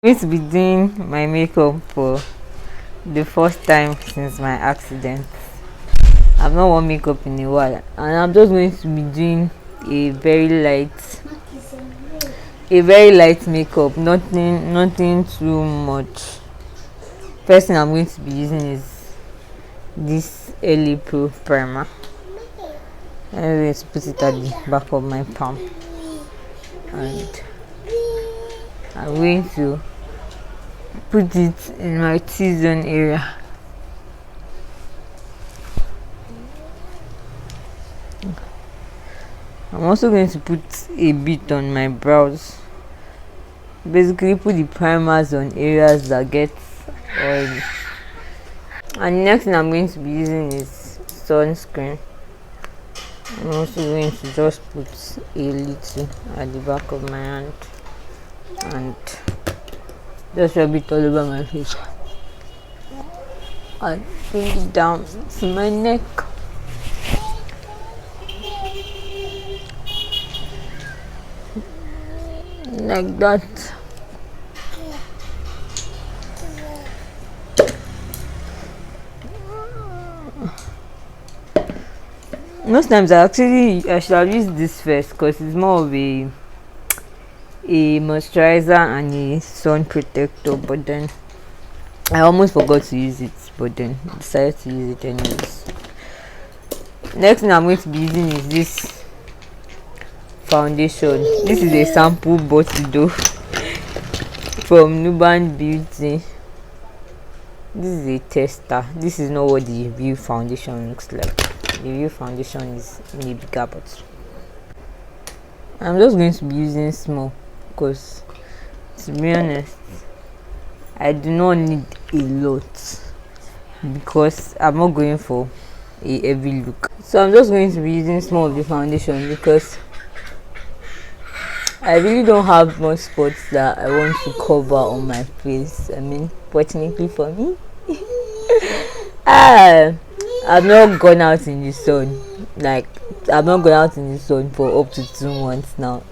Going to be doing my makeup for the first time since my accident. I've not worn makeup in a while, and I'm just going to be doing a very light makeup. Nothing too much. First thing I'm going to be using is this early pro primer. I'm going to put it at the back of my palm, and I'm going to put it in my T-zone area. I'm also going to put a bit on my brows. Basically put the primers on areas that get oily. And the next thing I'm going to be using is sunscreen. I'm also going to just put a little at the back of my hand and just rub it all over my face and bring it down to my neck. Like that. Most times I should have used this first because it's more of a moisturizer and a sun protector, but then I almost forgot to use it, but then decided to use it anyways. Next thing I'm going to be using is this foundation. This is a sample bottle though from Nuban Beauty. This is a tester. This is not what the real foundation looks like. The real foundation is in a bigger bottle. I'm just going to be using small because, to be honest, I do not need a lot because I'm not going for a heavy look. So I'm just going to be using small of the foundation because I really don't have much spots that I want to cover on my face. I mean, fortunately for me, I've not gone out in the sun. Like, I've not gone out in the sun for up to 2 months now.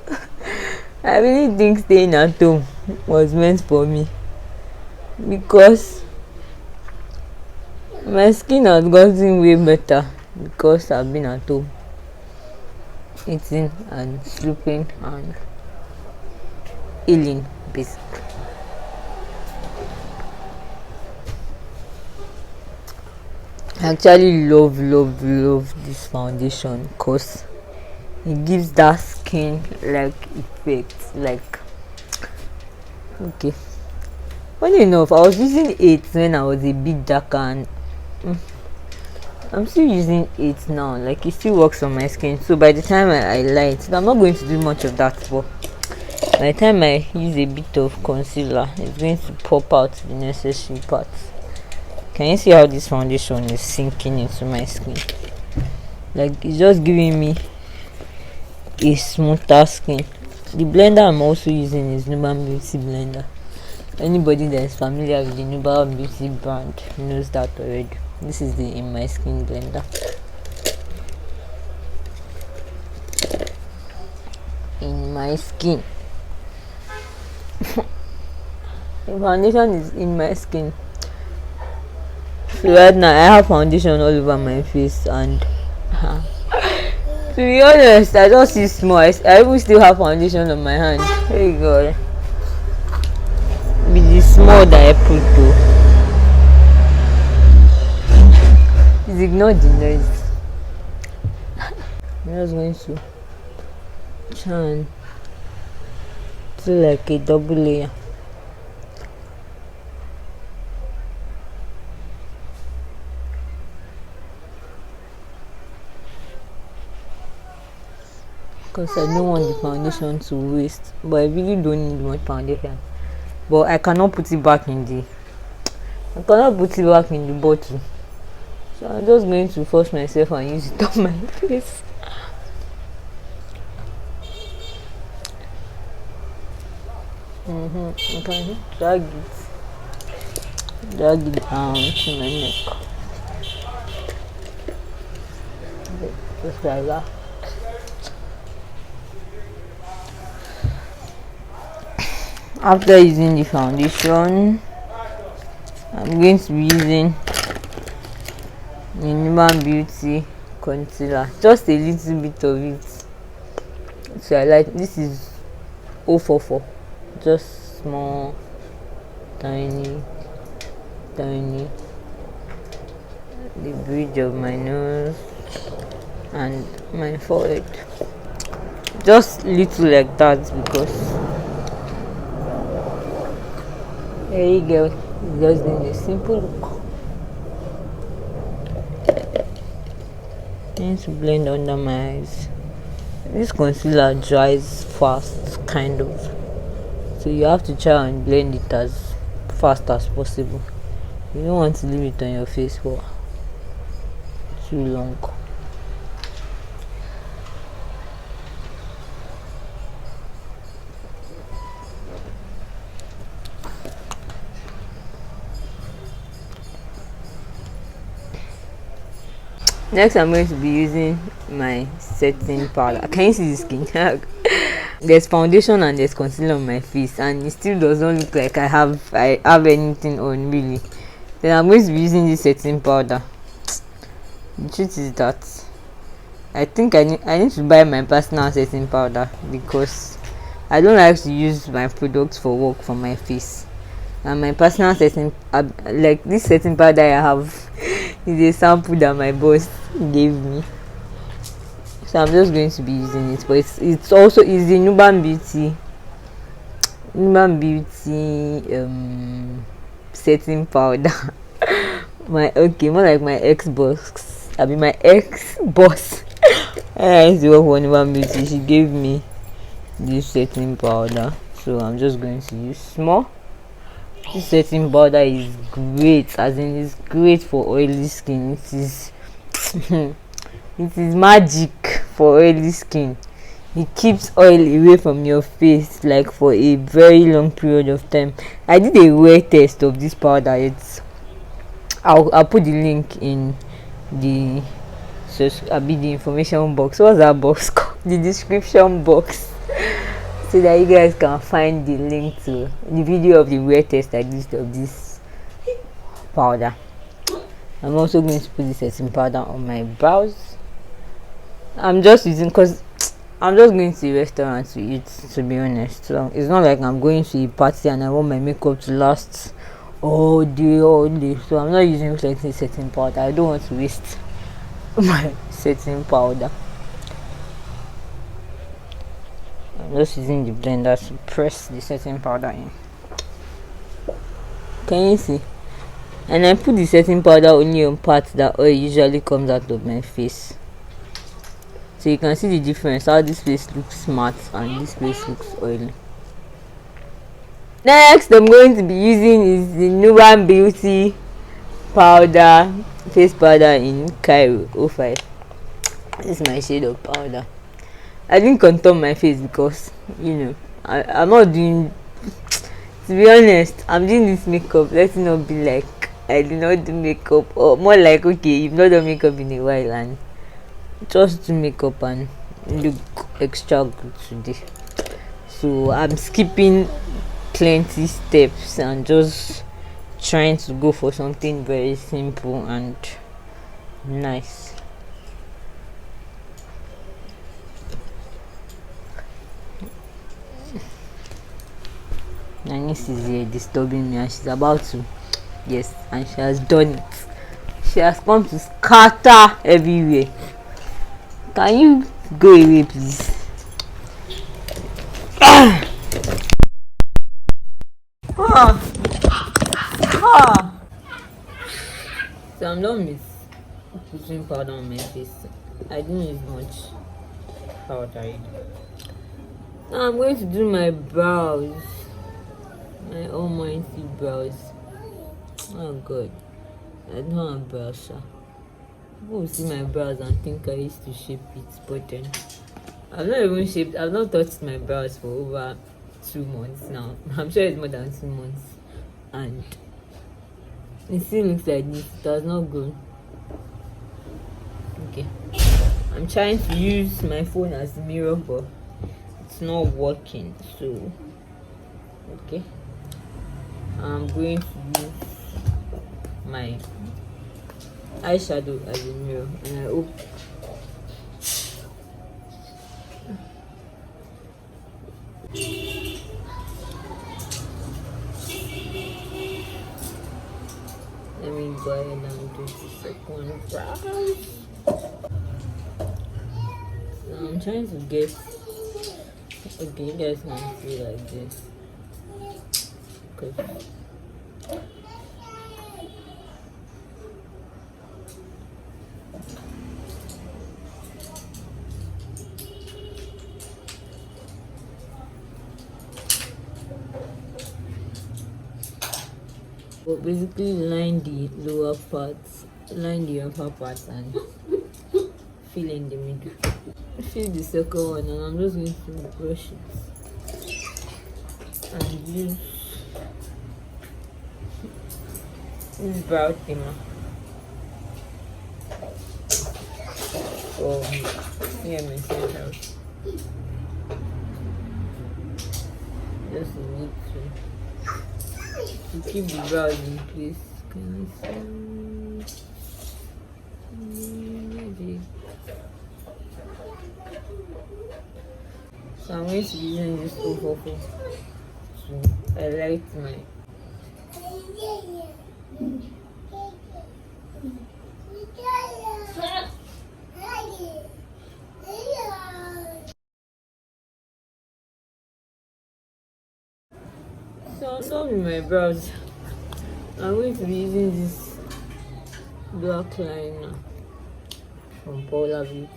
I really think staying at home was meant for me because my skin has gotten way better because I've been at home eating and sleeping and healing basically. I actually love this foundation because it gives that skin like effect. Like, okay, funny enough, I was using 8 when I was a bit darker, and I'm still using 8 now. Like, it still works on my skin. So by the time I light, I'm not going to do much of that, but by the time I use a bit of concealer, it's going to pop out the necessary parts. Can you see how this foundation is sinking into my skin? Like, it's just giving me a smoother skin. The blender I'm also using is Nuban Beauty blender. Anybody that is familiar with the Nuban Beauty brand knows that already. This is the In My Skin blender. In My Skin. The foundation is In My Skin. So right now I have foundation all over my face, and to be honest, I just see small. I even still have foundation on my hand. Hey God, with the small that I put though, please ignore the noise. I'm just going to try and do like a double layer. Because I don't want the foundation to waste, but I really don't need much foundation. But I cannot put it back in the bottle. So I'm just going to force myself and use it on my face. I can drag it down to my neck. Just like that. After using the foundation, I'm going to be using the Human Beauty concealer, just a little bit of it. So I like, this is 044, just small, tiny, the bridge of my nose and my forehead, just little like that, because there you go, just doing a simple look. Need to blend under my eyes. This concealer dries fast, kind of, so you have to try and blend it as fast as possible. You don't want to leave it on your face for too long. Next, I'm going to be using my setting powder. Can you see the skin? There's foundation and there's concealer on my face, and it still doesn't look like I have anything on, really. Then I'm going to be using this setting powder. The truth is that I think I need to buy my personal setting powder, because I don't like to use my products for work for my face. And my personal setting, like this setting powder I have, is a sample that my boss gave me, so I'm just going to be using it. But it's also is the Human Beauty setting powder. More like my ex-boss. My ex-boss. I used to work for Human Beauty. She gave me this setting powder, so I'm just going to use small. This setting powder is great, as in it's great for oily skin. It is it is magic for oily skin. It keeps oil away from your face, like for a very long period of time. I did a wear test of this powder. I'll put the link in the the information box. What's that box called? The description box. So that you guys can find the link to the video of the wear test I did of this powder. I'm also going to put this setting powder on my brows. I'm just using, because I'm just going to a restaurant to eat, to be honest. So it's not like I'm going to a party and I want my makeup to last all day. So I'm not using setting powder. I don't want to waste my setting powder. I'm just using the blender to press the setting powder in. Can you see? And I put the setting powder only on parts that oil usually comes out of my face, so you can see the difference, how this place looks matte and this place looks oily. Next I'm going to be using is the Human Beauty powder, face powder in Cairo 05. This is my shade of powder. I didn't contour my face because, I'm not doing, to be honest, I'm doing this makeup. Let it not be like I did not do makeup, or more like, okay, you've not done makeup in a while and just do makeup and look extra good today. So I'm skipping plenty steps and just trying to go for something very simple and nice. My niece is here disturbing me, and she's about to, yes, and she has done it. She has come to scatter everywhere. Can you go away, please? So I'm done with putting powder on my face. I didn't use much powder. Now I'm going to do my brows. My almighty brows. Oh god, I don't have brows, sir. People will see my brows and think I used to shape it, but then I've not touched my brows for over 2 months now. I'm sure it's more than 2 months, and it still looks like this. It has not grown. Okay, I'm trying to use my phone as a mirror, but it's not working, so Okay, I'm going to use my eyeshadow as a mirror, and I hope let me go ahead and do the second brow. So I'm trying to get, okay, you guys can see like this, because but basically line the lower parts, line the upper parts, and fill in the middle. Fill the second one, and I'm just going to brush it and use this brow trimmer from CMS house. Just need to keep the brows in place. Can you see? Maybe. So I'm going to be using this overflow to highlight my so I'm done with my brows. I'm going to be using this black liner from Paula Beauty.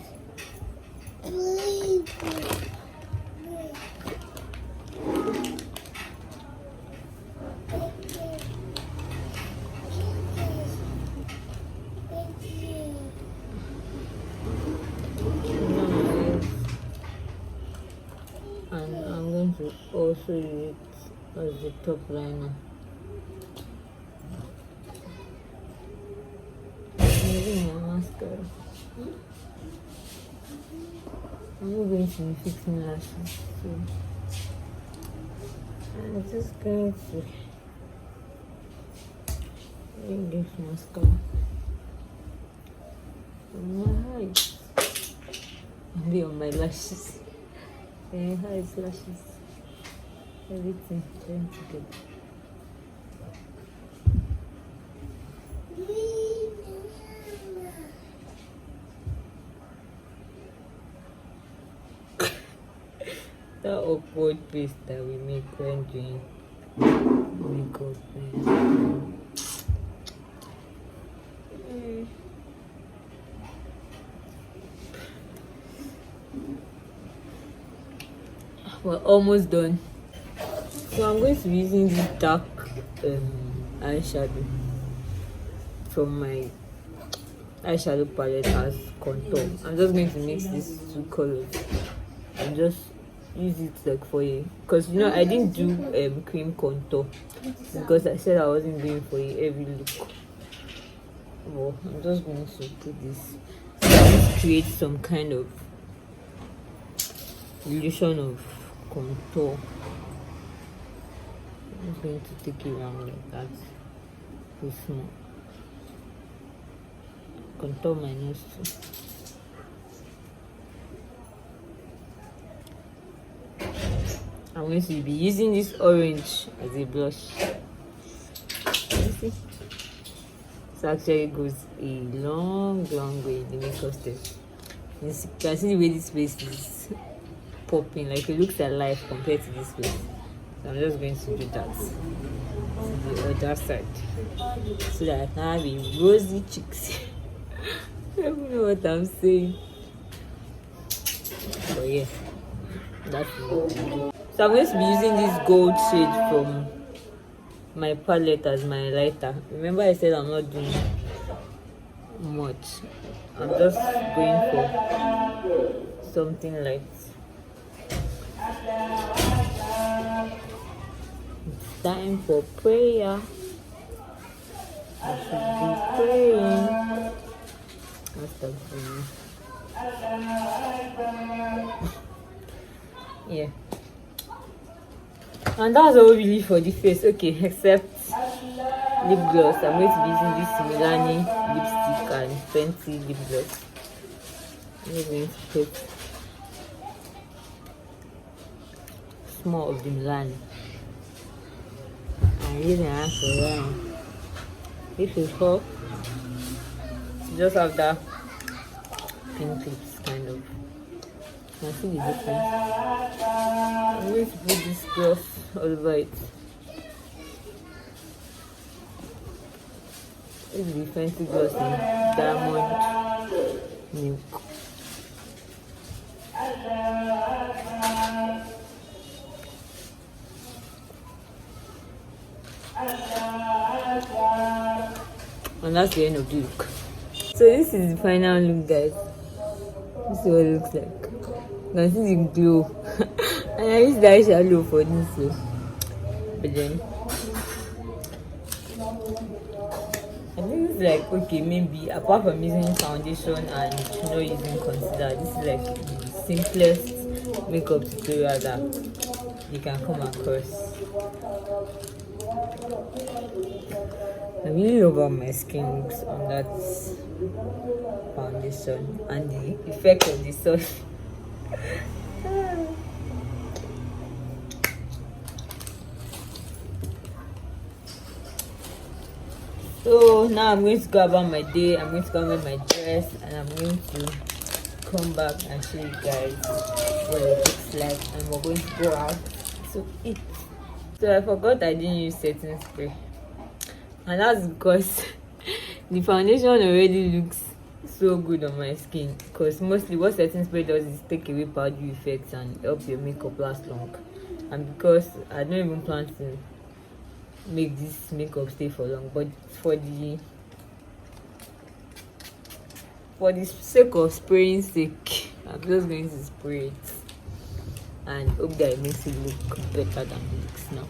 And I'm going to also use it as the top liner. I'm using my mascara. I'm not going to be fixing lashes, so I'm just going to use this mascara on my eyes, maybe on my lashes, and eyes, lashes, everything joined together. That awkward face that we make when doing makeup. We're almost done. So I'm going to be using this dark eyeshadow from my eyeshadow palette as contour. I'm just going to mix these two colors and just use it like for a, because you know I didn't do cream contour because I said I wasn't going for a heavy look. Well, I'm just going to put this to create some kind of illusion of contour. I'm just going to take it around like that. So small. Contour my nose too. I'm going to be using this orange as a blush. You see? It actually goes a long way in the makeup stage. You can see the way this face is popping, like it looks alive compared to this face. So I'm just going to do that to the other side so that I can have a rosy cheeks. I don't know what I'm saying. But yeah, that's it. So I'm going to be using this gold shade from my palette as my lighter. Remember I said I'm not doing much. I'm just going for something light. It's time for prayer. I should be praying. Yeah. And that's all really for the face. Okay, except lip gloss. I'm going to be using this Milani lipstick and Fenty lip gloss. I'm going to put small of the Milani. I'm using it for round. This is for just have that pink lips kind of. You can see the difference. I'm going to put this gloss all over it. This is the fancy gloss in diamond milk. And that's the end of the look. So this is the final look, guys. This is what it looks like. You can see the glow. And I use the eyeshadow for this, so. But then I think it's like, okay, maybe apart from using foundation and not using concealer, this is like the simplest makeup tutorial that you can come across. I really love how my skin looks on that foundation and the effect of the sun. So now I'm going to go about my day. I'm going to go with my dress and I'm going to come back and show you guys what it looks like, and we're going to go out to eat. So I forgot I didn't use setting spray, and that's because the foundation already looks so good on my skin, because mostly what setting spray does is take away powder effects and help your makeup last long. And because I don't even plan to make this makeup stay for long, but for the sake of spraying sake, I'm just going to spray it and hope that it makes it look better than it looks now.